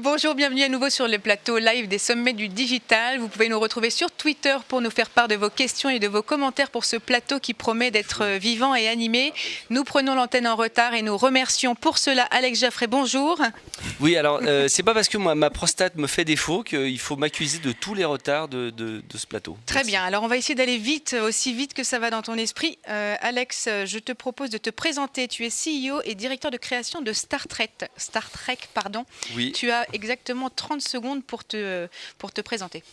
Bonjour, bienvenue à nouveau sur le plateau live des Sommets du Digital. Vous pouvez nous retrouver sur Twitter pour nous faire part de vos questions et de vos commentaires pour ce plateau qui promet d'être vivant et animé. Nous prenons l'antenne en retard et nous remercions pour cela Alex Jaffray. Bonjour. Oui, alors c'est pas parce que moi ma prostate me fait défaut qu'il faut m'accuser de tous les retards de ce plateau. Très bien, alors on va essayer d'aller vite, aussi vite que ça va dans ton esprit. Alex, je te propose de te présenter. Tu es CEO et directeur de création de Star Trek. Oui. Tu as exactement 30 secondes pour te présenter.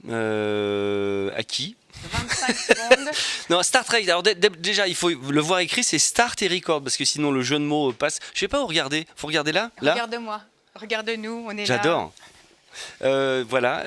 À qui ? 25 secondes. Non, Star Trek, alors déjà il faut le voir écrit, c'est Start et Record, parce que sinon le jeu de mots passe. Je sais pas où regarder, faut regarder là. Regarde-moi, regarde-nous, on est J'adore. Voilà,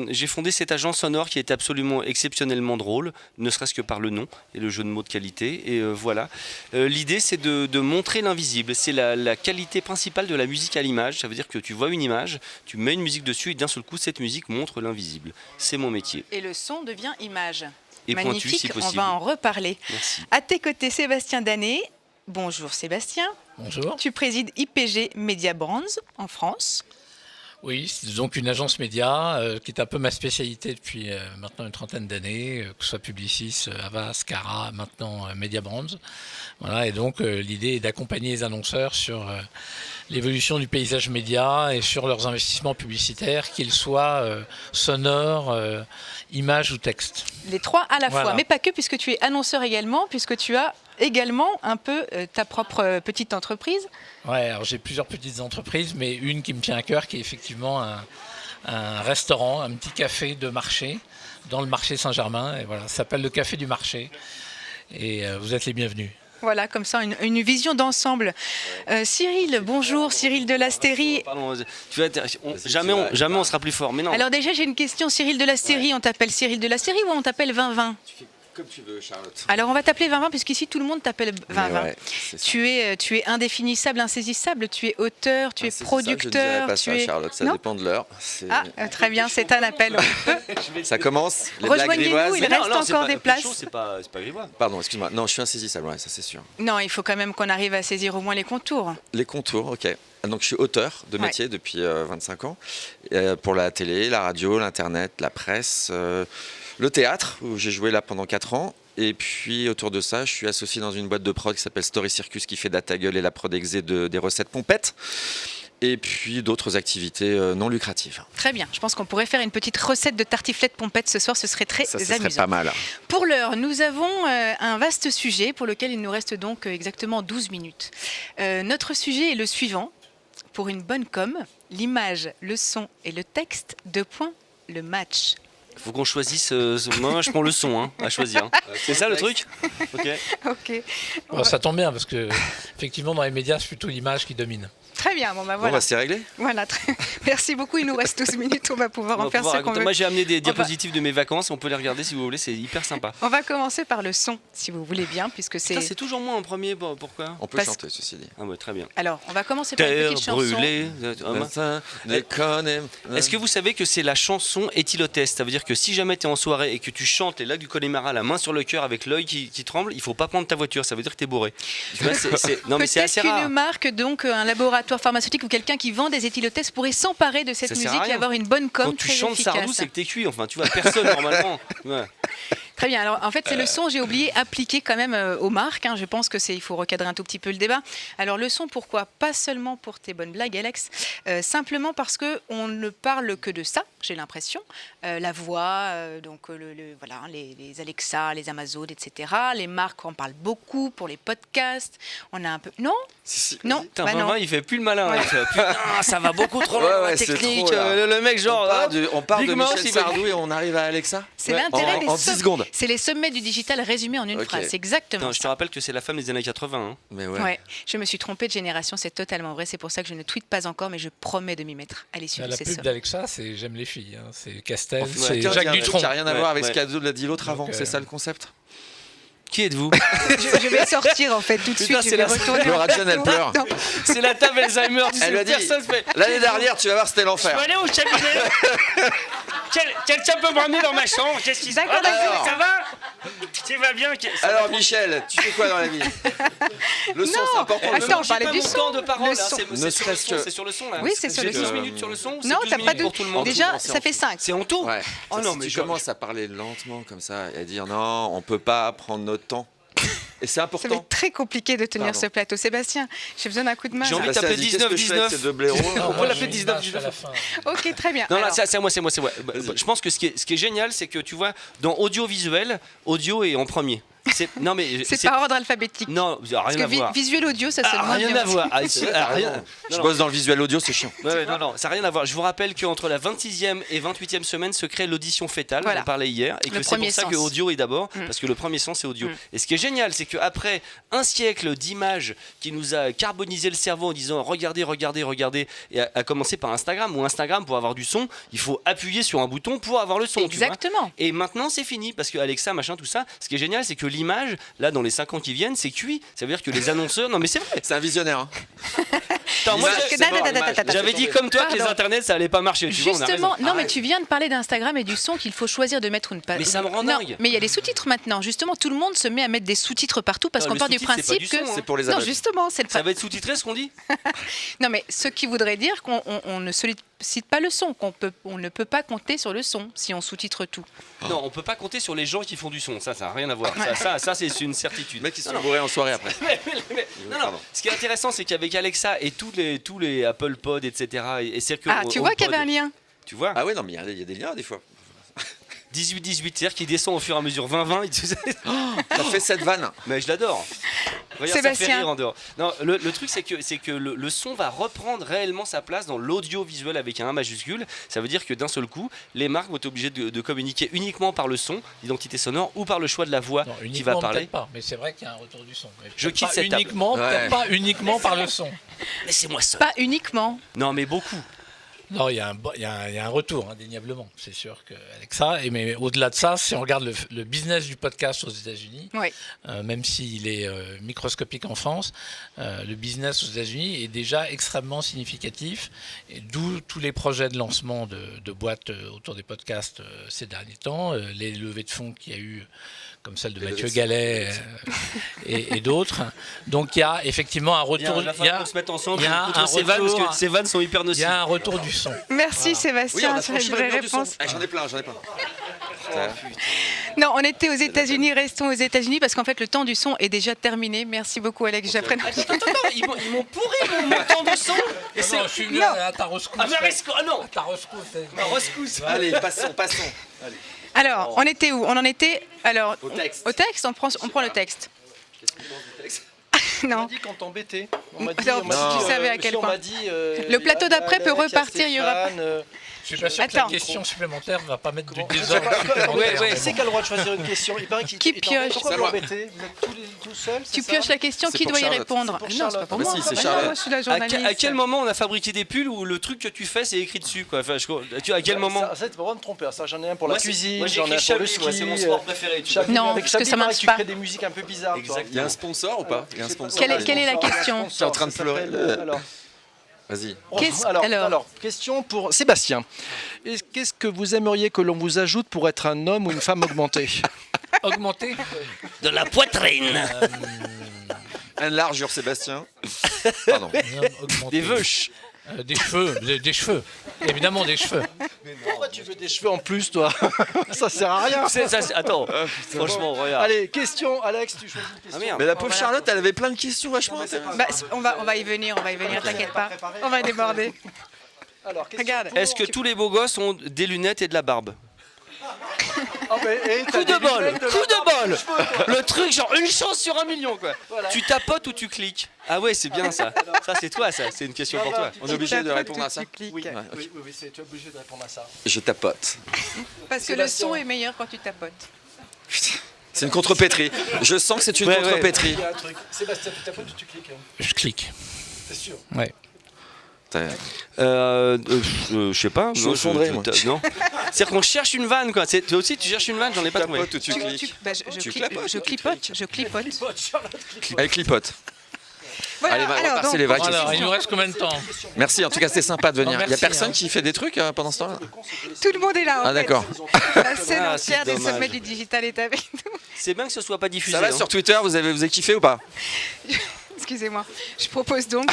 j'ai fondé cette agence sonore qui est absolument exceptionnellement drôle, ne serait-ce que par le nom et le jeu de mots de qualité. Et voilà, l'idée c'est de montrer l'invisible. C'est la qualité principale de la musique à l'image. Ça veut dire que tu vois une image, tu mets une musique dessus et d'un seul coup cette musique montre l'invisible. C'est mon métier. Et le son devient image. Et magnifique, pointu, si possible. On va en reparler. Merci. À tes côtés, Sébastien Danet. Bonjour Sébastien. Bonjour. Tu présides IPG Media Brands en France. Oui, c'est donc une agence média qui est un peu ma spécialité depuis maintenant une trentaine d'années, que ce soit Publicis, Havas, Cara, maintenant Media Brands. Voilà, et donc l'idée est d'accompagner les annonceurs sur l'évolution du paysage média et sur leurs investissements publicitaires, qu'ils soient sonores, images ou texte. Les trois à la Voilà. fois, mais pas que, puisque tu es annonceur également, puisque tu as également un peu ta propre petite entreprise. Ouais, alors j'ai plusieurs petites entreprises, mais une qui me tient à cœur, qui est effectivement un restaurant, un petit café de marché, dans le marché Saint-Germain. Et voilà, ça s'appelle le Café du Marché. Et vous êtes les bienvenus. Voilà, comme ça, une vision d'ensemble. Cyril, bonjour, Cyril de l'Astérie. Pardon, jamais on sera plus fort, mais non. Alors déjà, j'ai une question, Cyril de l'Astérie. On t'appelle Cyril de l'Astérie ou on t'appelle 2020 ? Comme tu veux, Charlotte. Alors on va t'appeler 2020 puisqu'ici tout le monde t'appelle 2020. Ouais, c'est ça. Tu es indéfinissable, insaisissable, tu es auteur, tu es C'est producteur. Ça, je ne dirais pas tu ça, es... Charlotte, ça Non dépend de l'heure. Très bien, c'est un appel. Ça commence, les blagues Rejoignez-nous, grivoises. il reste encore des places. C'est pas grivois. Pardon, excuse-moi. Non, je suis insaisissable, ouais, ça c'est sûr. Non, il faut quand même qu'on arrive à saisir au moins les contours. Les contours, ok. Donc je suis auteur de métier depuis 25 ans. Pour la télé, la radio, l'internet, la presse, le théâtre, où j'ai joué là pendant 4 ans. Et puis autour de ça, je suis associé dans une boîte de prod qui s'appelle Story Circus, qui fait data gueule et la prod exé des recettes pompettes. Et puis d'autres activités non lucratives. Très bien, je pense qu'on pourrait faire une petite recette de tartiflette pompette ce soir, ce serait très Ça serait amusant. pas mal. Pour l'heure, nous avons un vaste sujet pour lequel il nous reste donc exactement 12 minutes. Notre sujet est le suivant. Pour une bonne com, l'image, le son et le texte, 2 points, le match. Faut qu'on choisisse. Moi, je prends le son à choisir. C'est ça le truc ? Ok. Ok. Bon, ça tombe bien parce que effectivement dans les médias c'est plutôt l'image qui domine. Très bien, bon bah Bon, voilà. bah, c'est réglé. Voilà, merci beaucoup, il nous reste 12 minutes, on va pouvoir On en va faire pouvoir ce qu'on raconter. veut. Moi, j'ai amené des va- diapositives de mes vacances. On peut les regarder si vous voulez. C'est hyper sympa. On va commencer par le son, si vous voulez bien, puisque c'est... Ça, c'est toujours moi en premier. Bon, pourquoi ? On peut Parce- chanter, ceci dit. Ah ouais, très bien. Alors, on va commencer par une Terre petite chanson. brûlée. Est-ce Est-ce que vous savez que c'est la chanson éthylotest ? Ça veut dire que si jamais tu es en soirée et que tu chantes les lacs du Connemara, la main sur le cœur avec l'œil qui tremble, il faut pas prendre ta voiture. Ça veut dire que tu es bourré. Tu vois, non, mais c'est Peut-être assez qu'une rare. marque, donc un laboratoire pharmaceutique ou quelqu'un qui vend des éthylotests pourrait s'emparer de cette Ça sert à musique et rien. avoir une bonne com Quand tu très chantes efficace. Sardou, c'est que t'es cuit. Enfin, tu vois, personne normalement. Ouais. Très bien. Alors, en fait, c'est le son, j'ai oublié, appliqué quand même aux marques. Je pense que il faut recadrer un tout petit peu le débat. Alors, le son, pourquoi ? Pas seulement pour tes bonnes blagues, Alex. Simplement parce qu'on ne parle que de ça, j'ai l'impression. La voix, donc voilà, les Alexa, les Amazon, etc. Les marques en parlent beaucoup pour les podcasts. On a un peu... Non ? Non, Putain, bah non. Vincent, il fait plus le malin. Ouais. Il fait, putain, ça va beaucoup trop loin, Ouais, la ouais, c'est technique. trop, là. Le mec, genre. On part Big de Mouse, Michel il veut- Sardou et on arrive à Alexa. C'est Ouais. l'intérêt des En 10 secondes. C'est les sommets du digital résumés en une Ok. phrase. C'est exactement Non, je te ça. rappelle que c'est la femme des années 80. Hein. Mais ouais. Ouais, je me suis trompée de génération, c'est totalement vrai. C'est pour ça que je ne tweete pas encore, mais je promets de m'y mettre. Allez, suivez La ces pub sommets. d'Alexa, c'est J'aime les filles. Hein. C'est Castel, En fait, c'est quelqu'un Jacques qui Dutronc. n'a rien à Ouais, voir avec ouais. ce qu'a dit l'autre avant. Donc, C'est ça le concept. Qui êtes-vous? Je vais sortir en fait tout de Putain, suite. Je c'est vais la- retourner. Laura en Jeanne, elle plateau. pleure. Non. C'est la table Alzheimer. Tu sais, Elle lui a dit, personne fait. l'année dernière, tu vas voir, c'était Je peux l'enfer. aller au cabinet. Quelqu'un peut m'emmener dans ma chambre. Qu'est-ce qui se passe? D'accord, d'accord. Ça va? Qui va bien. Alors Michel, tu fais quoi dans la vie? Le son, c'est important. Attends, le son. on parlait du son. Temps de parole, Le là, son. c'est sur le son là. Oui, c'est sur le J'ai 12 son. minutes sur le son. Non, t'as pas de. pour tout le monde. Déjà, c'est ça en fait 5. C'est en tout. Ouais. Oh Ça, non, si mais tu je- commences à parler lentement comme ça et à dire non, on peut pas prendre notre temps. Et c'est Ça va important. être très compliqué de tenir Pardon. ce plateau. Sébastien, j'ai besoin d'un coup de main. J'ai là. envie de Sébastien t'appeler a dit, qu'est-ce que je fais avec 19-19. ces deux blaireaux? On peut l'appeler j'ai 19, une image à la fin. Ok, très bien. Non, là, Alors, c'est à moi. Je pense que ce qui est génial, c'est que tu vois, dans audiovisuel, audio est en premier. Non, mais c'est par ordre alphabétique. Non, Parce rien à que voir. visuel audio, ça sonne moins Rien bien. à voir. Ah, C'est vrai, t'as rien. raison. Je Non, bosse dans le visuel audio, c'est chiant. Ouais, non, ça n'a rien à voir. Je vous rappelle qu'entre la 26e et 28e semaine se crée l'audition fétale, Voilà. on parlait hier, et Le que c'est pour premier ça sens. que audio est d'abord, parce que le premier sens c'est audio. Et ce qui est génial, c'est qu'après un siècle d'images qui nous a carbonisé le cerveau en disant regardez, et à commencer par Instagram, ou Instagram pour avoir du son, il faut appuyer sur un bouton pour avoir le son. tu vois. Exactement. Et maintenant c'est fini, parce que Alexa, machin, tout ça, ce qui est génial, c'est que l'image, là dans les 5 ans qui viennent, c'est cuit. Ça veut dire que les annonceurs, non mais c'est vrai. C'est un visionnaire. Hein. Attends, moi, L'image, que- c'est mort, da- da- da- l'image. da- da- j'avais dit comme toi que les Pardon. internets ça allait pas marcher. Tu vois, on a Justement, raison. non, mais Arrête. tu viens de parler d'Instagram et du son qu'il faut choisir de mettre une page. Mais ça me rend Non, dingue. mais il y a les sous-titres maintenant. Justement, tout le monde se met à mettre des sous-titres partout parce Non, qu'on le part du sous-titre, c'est pas principe du que. son, hein. C'est pour les Non, aveugles. justement, c'est le. Ça va être sous-titré ce qu'on dit? Non, mais ce qui voudrait dire qu'on ne sollicite pas le son, on ne peut pas compter sur le son si on sous-titre tout. Non, on peut pas compter sur les gens qui font du son. Ça n'a rien à voir. Ça c'est une certitude. Les mecs, ils sont bourrés en soirée après. Non, Pardon. ce qui est intéressant, c'est qu'avec Alexa et tous les Apple Pod, etc. Et c'est que Ah, tu vois qu'il y avait un lien. Tu vois, Ah ouais, non, mais il y a des liens des fois. 18-18, c'est-à-dire qu'il descend au fur et à mesure 20-20. Ça fait cette vanne. Mais je l'adore. Regarde, ça Sébastien. fait rire en dehors. Non, le truc, c'est que le son va reprendre réellement sa place dans l'audiovisuel avec un 1 majuscule. Ça veut dire que d'un seul coup, les marques vont être obligées de communiquer uniquement par le son, l'identité sonore, ou par le choix de la voix Non, qui uniquement, va parler. peut-être pas, mais c'est vrai qu'il y a un retour du son. Mais Je peut-être quitte pas cette table. uniquement, Ouais. peut-être pas uniquement par le son. Laissez-moi seul. Pas uniquement. Non, mais beaucoup. Non, il y a un retour, indéniablement, c'est sûr qu'avec ça. Mais au-delà de ça, si on regarde le business du podcast aux États-Unis, Oui. même s'il est microscopique en France, le business aux États-Unis est déjà extrêmement significatif, et d'où tous les projets de lancement de boîtes autour des podcasts ces derniers temps, les levées de fonds qu'il y a eu, comme celle de Les Mathieu levées de Gallet et d'autres. Donc il y a effectivement un retour. Il va falloir qu'on se mette ensemble il y a contre un ces vannes, parce retour- que ces vannes sont hyper Il y nocives. a un retour du son. Merci Oui, on Sébastien, a c'est une franchi le vraie mur du son. réponse. Ah, j'en ai plein. Non, on était aux États-Unis, restons aux États-Unis parce qu'en fait le temps du son est déjà terminé. Merci beaucoup Alex, j'apprends. Attends, ils m'ont pourri mon temps de son. Et c'est... Non, je suis venu Non. à ta rescousse. Ah, mais rescousse, ah non, Ta rescousse. rescousse. Allez, passons. Alors, on était où? On en était alors Au texte. Au texte, on prend le texte. On Non. m'a dit qu'on t'embêtait. On m'a dit, Non, on m'a si dit, tu savais à quel on point. m'a dit, Le plateau il y a d'après peut Alex, il y a repartir, il y aura Stéphane, Je suis pas sûr que la Attends. question supplémentaire ne va pas mettre du Je sais désordre pas, supplémentaire. Ouais, ouais, mais Qui c'est bon. qui a le droit de choisir une question? Il paraît qu'il Qui il t'embête. pioche? Pourquoi C'est vous moi. l'embêtez? Vous êtes tout seul, Tu pioches la question, C'est qui pour doit y Charlotte. répondre? C'est pour Non, c'est pas pour Charlotte. moi. Mais si, c'est Non, Charlotte. moi, je suis la À journaliste. quel moment on a fabriqué des pulls où le truc que tu fais c'est écrit dessus quoi. Enfin, à quel moment? Ça, c'est vraiment me tromper. Ça, j'en ai un pour Moi, la c'est- cuisine, moi, j'ai j'en ai un écrit pour le Chablis, ski. moi, c'est mon sport préféré. Tu vois. Chablis, Non, avec parce que Chablis, ça pareil, marche tu pas. crées des musiques un peu bizarres. toi. Exact. Il y a un sponsor ou pas? Il y a un sponsor. Quelle est la question? T'es en train de Ça s'appelle, pleurer. alors, Vas-y. alors, question pour Sébastien. Qu'est-ce que vous aimeriez que l'on vous ajoute pour être un homme ou une femme augmentée? Augmenter De la poitrine. Un large Sébastien. Pardon. Augmenter. Des veuches. Des cheveux, des cheveux. Évidemment des cheveux. Pourquoi tu veux des cheveux en plus, toi? Ça sert à rien. Attends, franchement, regarde. Allez, question, Alex, tu choisis une Ah question. merde. Mais la pauvre Charlotte, elle avait plein de questions vachement. Bah, on va y venir, t'inquiète pas. On va déborder. Alors, question Regarde. pour- Est-ce que tous les beaux gosses ont des lunettes et de la barbe? Ah, mais, et t'as Coup des de bol, lunettes, de la coup de barbe, bol. des cheveux, toi. Le truc genre une chance sur 1 million quoi. Voilà. Tu tapotes ou tu cliques? Ah ouais, c'est bien ça. Ça c'est toi ça, c'est une question pour toi. On est obligé de répondre à ça. Tu cliques. Oui, Ouais, ok. oui, tu es obligé de répondre à ça. Je tapote. Parce que le Sébastien. son est meilleur quand tu tapotes. C'est une contrepétrie. Je sens que c'est une Ouais, contrepétrie. Il y a un truc. Sébastien, tu tapotes ou tu cliques? Je clique. C'est sûr. Ouais. Je sais pas. Je suis effondré, moi. Non. C'est-à-dire qu'on cherche une vanne quoi. Toi aussi tu cherches une vanne, j'en ai pas trouvé. Tapote ou tu cliques. Bah, je Tu clipote, clapotes, je tu clipote, cliques. je clipote. Elle clipote. Voilà, Allez, on va alors, passer donc, les vraies pour- questions. Alors, il nous reste combien de temps? Merci, en tout cas, c'était sympa de venir. Non, Il n'y a merci, personne hein. qui fait des trucs pendant ce temps-là? Tout le monde est là. En Ah, fait. d'accord. La scène Ah, entière c'est des dommage. sommets du digital est avec nous. C'est bien que ce soit pas diffusé. Ça va hein. sur Twitter, vous avez kiffé ou pas? Excusez-moi. Je propose donc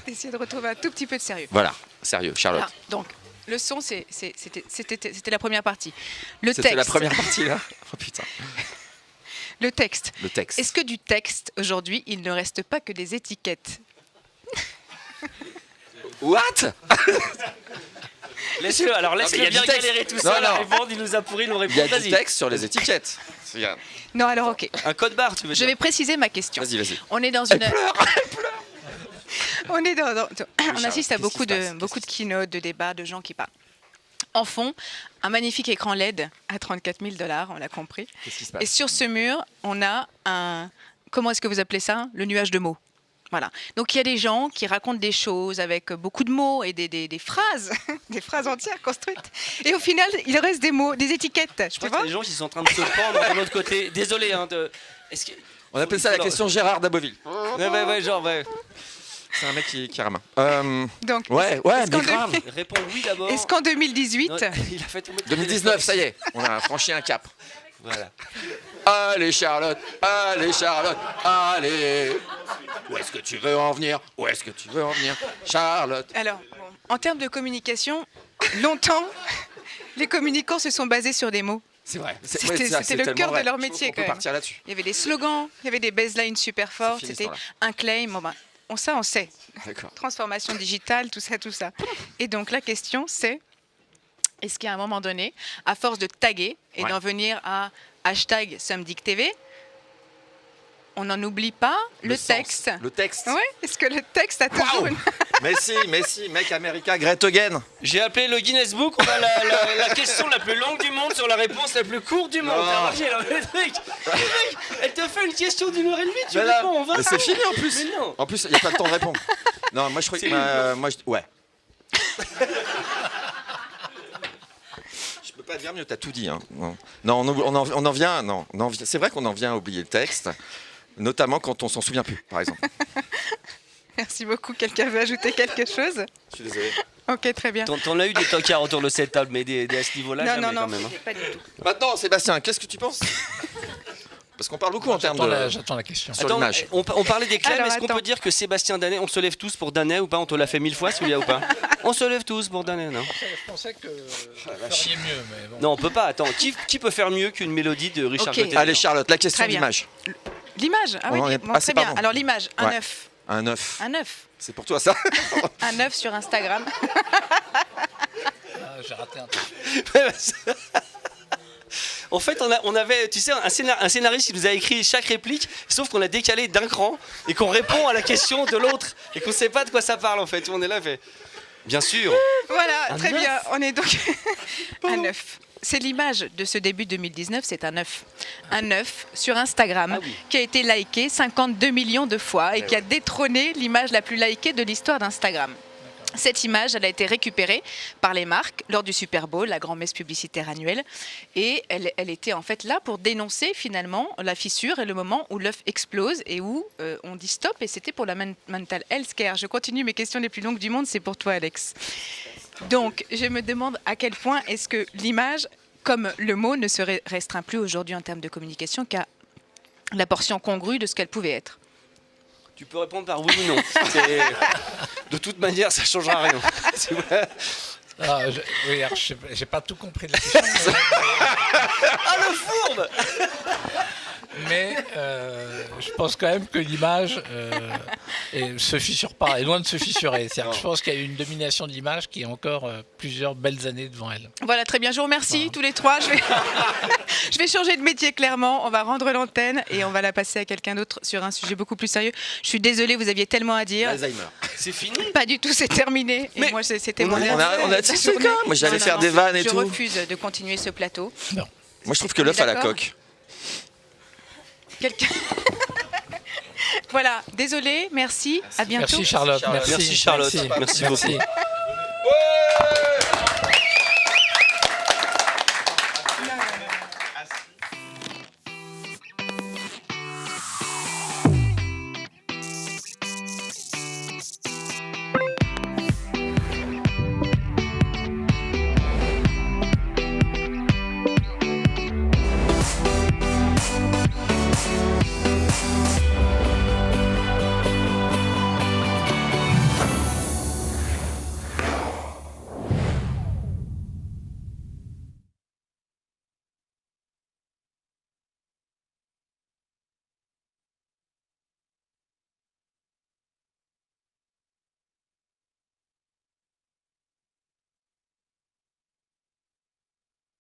d'essayer de retrouver un tout petit peu de sérieux. Voilà, sérieux, Charlotte. Ah, donc, le son, c'était la première partie. Le C'était texte. la première partie là. Oh putain. Le texte. Le texte. Est-ce que du texte, aujourd'hui, il ne reste pas que des étiquettes? What? Laisse-le, alors mais il y laisse-le a bien du texte. galérer tout Non, ça, non. répondre, il nous a pourri nos Il y a réponses. du Vas-y. texte sur les étiquettes. Regarde. Non, alors ok. Un code barre, tu veux Je dire vais préciser ma question. Vas-y. On est dans une. On est on assiste à qu'est-ce beaucoup qui se passe beaucoup de keynotes, de débats, de gens qui parlent. En fond, un magnifique écran LED à 34 000 $, on l'a compris. Qu'est-ce qui se Et passe? sur ce mur, on a un. Comment est-ce que vous appelez ça? Le nuage de mots. Voilà. Donc il y a des gens qui racontent des choses avec beaucoup de mots et des phrases, des phrases entières construites. Et au final, il reste des mots, des étiquettes. Je Tu crois vois? que les gens qui sont en train de se pendre de l'autre côté. Désolé, hein. Est-ce que... On appelle ça la question Gérard Daboville. Ouais, genre, ouais. C'est un mec qui rame. Donc, Ouais, est-ce mais qu'en grave. Réponds oui d'abord. Est-ce qu'en 2018, Non, il a fait tomber le 2019, ça y est, on a franchi un cap. Voilà. Allez Charlotte, allez. Où est-ce que tu veux en venir? Charlotte. alors, bon, en termes de communication, longtemps, les communicants se sont basés sur des mots. C'est vrai. C'était le cœur de leur métier, On quand peut même. partir là-dessus. Il y avait des slogans, il y avait des baselines super fortes, fini, ce c'était temps-là. un claim. Bon, ben, on sait. D'accord. Transformation digitale, tout ça. Et donc, la question, c'est est-ce qu'à un moment donné, à force de taguer et Ouais. d'en venir à hashtag #SomDicTV, on n'en oublie pas le sens. texte? Le texte. Oui, est-ce que le texte a toujours Waouh. une... Mais si, mec America, Great Again. J'ai appelé le Guinness Book, on a la question la plus longue du monde sur la réponse la plus courte du monde. Non. T'as remarqué, là, le truc, elle te fait une question d'une heure et demie, tu Mais là, réponds, on va. mais c'est fini en plus. Mais non. En plus, il n'y a pas le temps de répondre. Non, moi je crois que. Ouais. Je peux pas dire mieux, t'as tout dit. Hein. Non, on en vient. Non, c'est vrai qu'on en vient à oublier le texte, notamment quand on s'en souvient plus, par exemple. Merci beaucoup. Quelqu'un veut ajouter quelque chose? Je suis désolé. Ok, très bien. T'en as eu des tocards autour de cette table, mais à ce niveau-là, Non, jamais non, quand même. hein. pas du tout. Maintenant, Sébastien, qu'est-ce que tu penses? Parce qu'on parle beaucoup en termes de. J'attends la question. Sur Attends, l'image. on parlait des claims, Alors, est-ce qu'on attends. peut dire que Sébastien Danet, on se lève tous pour Danet ou pas? On te l'a fait 1000 fois celui-là ou pas? On se lève tous pour Danet, non? Je pensais que vous feriez mieux, mais bon. Non, on peut pas, attends, qui peut faire mieux qu'une mélodie de Richard Ok. Gottener? Allez, Charlotte, la question Très bien. d'image. L'image. Ah oui, On en est- bon, ah, c'est très bien. pardon. Alors l'image, un Ouais. œuf. Un œuf. Un œuf. C'est pour toi ça? Un œuf sur Instagram. Ah, j'ai raté un truc. En fait, on avait, tu sais, un scénariste qui nous a écrit chaque réplique, sauf qu'on a décalé d'un cran et qu'on répond à la question de l'autre et qu'on sait pas de quoi ça parle en fait. On est là, fait. Bien sûr. Voilà, très œuf. bien. On est donc un œuf. C'est l'image de ce début 2019, c'est un œuf. Un œuf sur Instagram Ah oui. qui a été liké 52 millions de fois et qui a détrôné l'image la plus likée de l'histoire d'Instagram. Cette image, elle a été récupérée par les marques lors du Super Bowl, la grand-messe publicitaire annuelle. Et elle était en fait là pour dénoncer finalement la fissure et le moment où l'œuf explose et où on dit stop. Et c'était pour la mental health care. Je continue mes questions les plus longues du monde, c'est pour toi Alex. Donc, je me demande à quel point est-ce que l'image, comme le mot, ne se restreint plus aujourd'hui en termes de communication qu'à la portion congrue de ce qu'elle pouvait être. Tu peux répondre par oui ou non. C'est- De toute manière, ça changera rien. Tu vois. Ah, oui, alors, j'ai pas tout compris de la question. Ah, le fourbe! Mais je pense quand même que l'image se fissure pas, est loin de se fissurer. C'est-à-dire que je pense qu'il y a une domination de l'image qui a encore plusieurs belles années devant elle. Voilà, très bien. Je vous remercie tous les trois. Je vais changer de métier clairement. On va rendre l'antenne et on va la passer à quelqu'un d'autre sur un sujet beaucoup plus sérieux. Je suis désolée, vous aviez tellement à dire. Alzheimer. C'est fini? Pas du tout, c'est terminé. Et Mais moi, c'était on mon a- dernier on a de tissé la journée. quand même. Moi, j'allais Non, faire non, des vannes et je tout. refuse de continuer ce plateau. Non. Moi, je trouve que On est l'œuf a la d'accord coque. Quelqu'un. Voilà, désolée, merci, à bientôt. Merci Charlotte. Merci, Charlotte. Merci beaucoup.